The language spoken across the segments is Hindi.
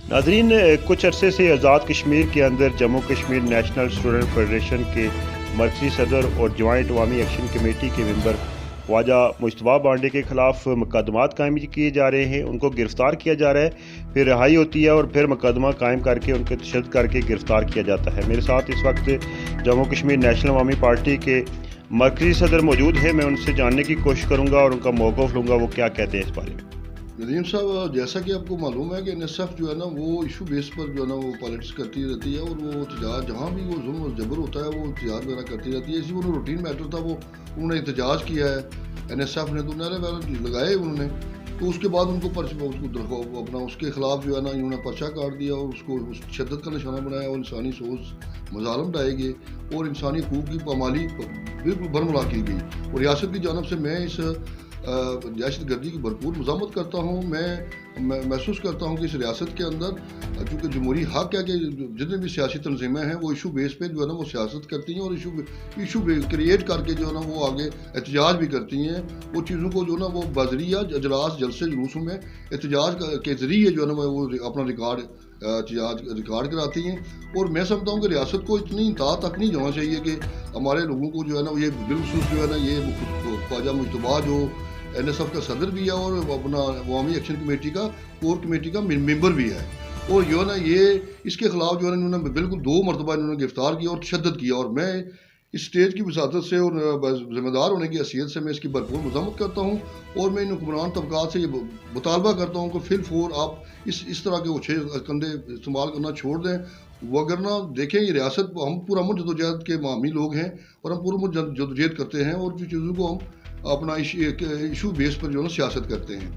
नाज़रीन, कुछ अरसे से आज़ाद कश्मीर के अंदर Jammu Kashmir national student federation के मरकज़ी सदर और जॉइंट अवामी एक्शन कमेटी के मेंबर ख्वाजा मुश्तबा बांडे के ख़िलाफ़ मुकदमात कायम किए जा रहे हैं। उनको गिरफ़्तार किया जा रहा है, फिर रिहाई होती है और फिर मुकदमा कायम करके उनके तशद्दुद करके गिरफ़्तार किया जाता है। मेरे साथ इस वक्त जम्मू कश्मीर नेशनल अवामी पार्टी के मरकज़ी सदर मौजूद है। मैं उनसे जानने की कोशिश करूँगा और उनका मौक़िफ़ लूँगा, वो क्या कहते हैं इस बारे में। नदीम साहब, जैसा कि आपको मालूम है कि एनएसएफ जो है ना वो इशू बेस पर जो है ना वो पॉलिटिक्स करती रहती है और वो एहतजाज जहाँ भी वो जुल्म और जबर होता है वो एहतजाज वगैरह करती रहती है। इसी वो रूटीन मैटर था, वो उन्होंने एहतजाज किया है एनएसएफ ने, तो नारे वगैरह लगाए उन्होंने, तो उसके बाद उनको उसको अपना उसके खिलाफ जो है ना इन्होंने पर्चा काट दिया और उसको उस शिद्दत का निशाना बनाया और इंसानी सोच मजालम ढाए गए और इंसानी हकूक़ की पामाली बिल्कुल बरमला की गई। और रियासत की जानब से मैं इस दहशत गर्दी की भरपूर मज़ामत करता हूँ। मैं महसूस करता हूँ कि इस रियासत के अंदर चूँकि जमहूरी हक़ है कि जितने भी सियासी तंजीमें हैं वो इशू बेस पे जो है ना वो सियासत करती हैं और इशू क्रिएट करके जो है ना वो आगे एहतजाज भी करती हैं। वो चीज़ों को जो है ना वो बजरिया अजलास जलसे जुलूसों में एहतजाज के ज़रिए जो है ना वो अपना रिकॉर्ड कराती हैं। और मैं समझता हूँ कि रियासत को इतनी इंतहा तक नहीं जाना चाहिए कि हमारे लोगों को जो है ना ये बिलखसूस जो है ना ये ख्वाजा मुश्तबा जो एनएसएफ का सदर भी है और अपना अवामी एक्शन कमेटी का कोर कमेटी का मेंबर भी है, और जो है ना ये इसके खिलाफ जो है ना इन्होंने बिल्कुल 2 मरतबा इन्होंने गिरफ्तार किया और तशद्दुद किया। और मैं इस स्टेज की वसादत से और ज़िम्मेदार होने की हैसियत से मैं इसकी भरपूर मज़ामत करता हूँ और मैं इन हुक्मरान तबकात से ये मुतालबा करता हूँ कि फिलफोर आप इस तरह के ओछे कंधे इस्तेमाल करना छोड़ दें। वगरना देखें, ये रियासत हम पूरा मुल्क जदोजहद के हामी लोग हैं और हम पूरा मुल्क जदोजहद करते हैं और जो चीज़ों को हम अपना इशू बेस पर जो है ना सियासत करते हैं।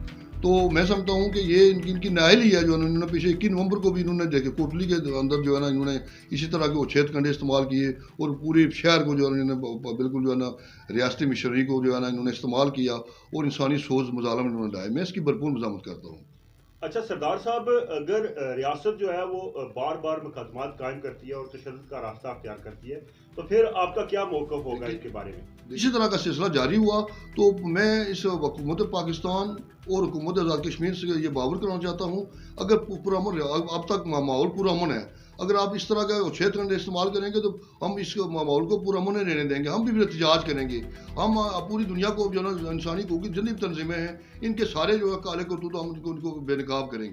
तो मैं समझता हूँ कि ये इनकी नाहल ही है जो इन्होंने पीछे 21 नवंबर को भी इन्होंने देखे कोटली के अंदर जो है ना इन्होंने इसी तरह के उछेद कंडे इस्तेमाल किए और पूरे शहर को जो है इन्होंने बिल्कुल जो है ना रियासती मिशनरी को जो है ना इन्होंने इस्तेमाल किया और इंसानी सोच मजालम इन्होंने लाए। मैं इसकी भरपूर मज़ामत करता हूँ। अच्छा सरदार साहब, अगर रियासत जो है वो बार बार मुकदमात कायम करती है और तशद्दुद का रास्ता अख्तियार करती है, तो फिर आपका क्या मौक़िफ़ होगा इसके बारे में? इसी तरह का सिलसिला जारी हुआ तो मैं इस हुकूमत पाकिस्तान और हुकूमत आज़ाद कश्मीर से ये बावर कराना चाहता हूँ, अगर पुरअमन अब तक माहौल पुरअमन है, अगर आप इस तरह का उछेद कंडे इस्तेमाल करेंगे तो हम इस माहौल को पुरअमन नहीं रहने देंगे। हम भी एहतजाज करेंगे, हम पूरी दुनिया को जो है ना इंसानी हकूक़ की जितनी भी तंजीमें हैं इनके सारे जो है काले करतूत हम उनको बेनकाब करेंगे।